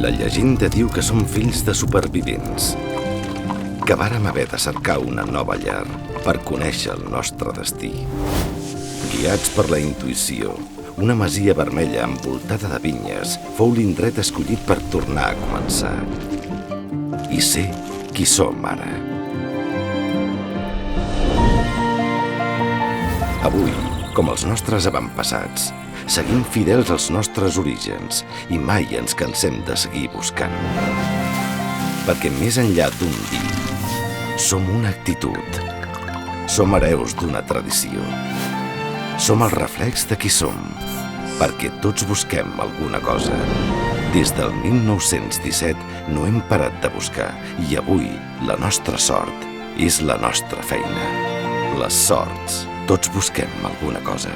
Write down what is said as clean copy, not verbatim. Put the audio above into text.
La llegenda diu que som fills de supervivents, que vàrem haver de cercar una nova llar per conèixer el nostre destí. Guiats per la intuïció, una masia vermella envoltada de vinyes fou l'indret escollit per tornar a començar. I ser qui som ara. Avui, com els nostres avantpassats, seguim fidels als nostres orígens i mai ens cansem de seguir buscant. Perquè més enllà d'un dir, som una actitud. Som hereus d'una tradició. Som el reflex de qui som, perquè tots busquem alguna cosa. Des del 1917 no hem parat de buscar i avui la nostra sort és la nostra feina. Les sorts, tots busquem alguna cosa.